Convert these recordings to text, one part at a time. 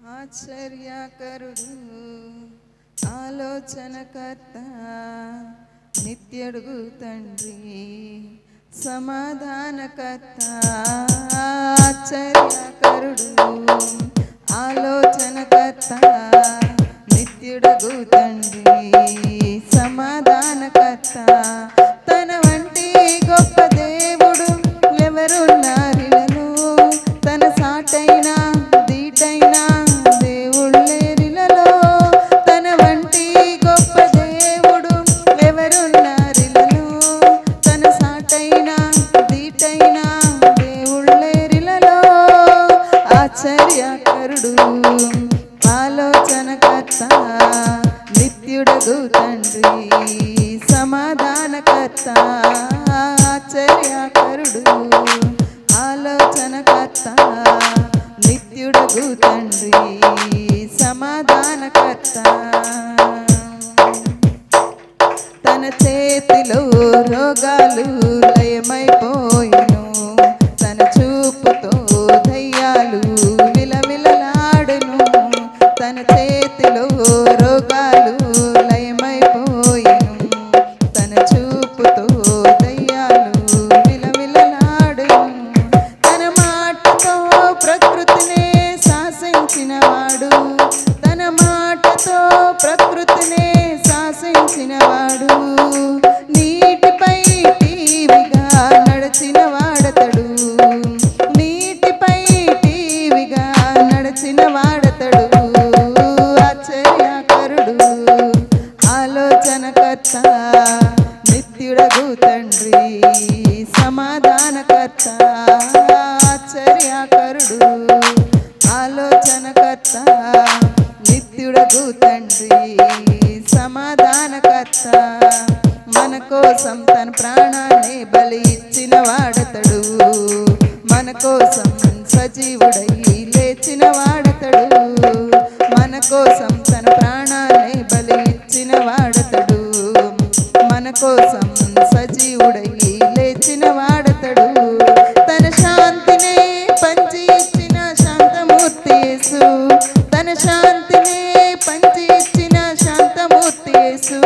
ఆశ్చర్యకరుడు ఆలోచనకర్త నిత్యుడు తండ్రి సమాధానకర్త ఆశ్చర్యకరుడు ఆలోచనకర్త నిత్యుడు తండ్రి సమాధానకర్త తన వంటి గొప్ప దేవుడు ఎవరున్నారిలను తన సాటైన దీటైన దేవుళ్ళేరిలలో తన వంటి గొప్ప దేవుడు ఎవరున్నారిలను తన సాటైన దీటైన దేవుళ్ళేరిలలో ఆశ్చర్యకరుడు ఆలోచనకర్త నిత్యుడగు తండ్రి సమాధానకర్త ఆశ్చర్యకరుడు ఆలోచనకర్త నిత్యుడగు తండ్రి సమాధానకర్త తన చేతిలో రోగాలు లయమైపోయిను తన చూపుతో దయ్యాలు విలవిలలాడును తన చేతిలో రోగాలు లయమైపోయిను తన చూపుతో దయ్యాలు విలవిలలాడును తన మాటతో ప్రకృతినే శాసించినవాడు తన మాటతో ప్రకృతినే శాసించినవాడు నీటిపై టీవిగా నడిచిన వాడతడు నీటిపై టీవిగా నడిచిన వాడతడు ఆశ్చర్యకరుడు ఆలోచనకర్త నిత్యుడగు తండ్రి సమాధానకర్త ఆశ్చర్యకరుడు ఆలోచనకర్త నిత్యుడగు తండ్రి సమాధానకర్త మన కోసం తన ప్రాణాన్ని బలి ఇచ్చిన వాడతడు మన కోసం సజీవుడై లేచిన వాడతడు మన కోసం తన ప్రాణాన్ని బలి ఇచ్చిన వాడతడు మన కోసం సజీవుడై లేచిన వాడతడు తన శాంతిని పంచి ఇచ్చిన శాంతమూర్తి యేసు తన శాంతిని పంచి ఇచ్చిన శాంతమూర్తి యేసు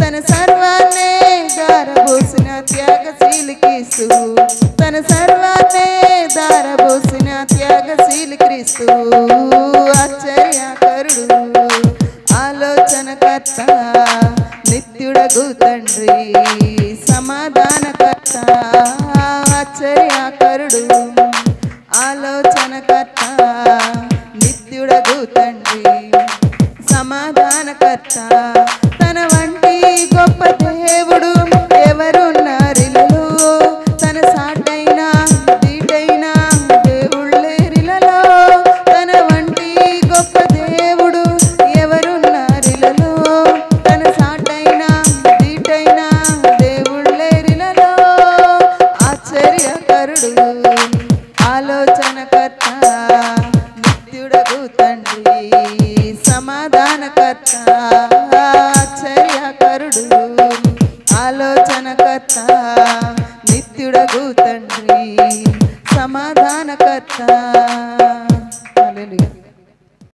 తన సర్వాన్నే దారబోసిన త్యాగశీలి క్రీస్తు తన సర్వాన్నే దారబోసిన త్యాగశీలి క్రీస్తు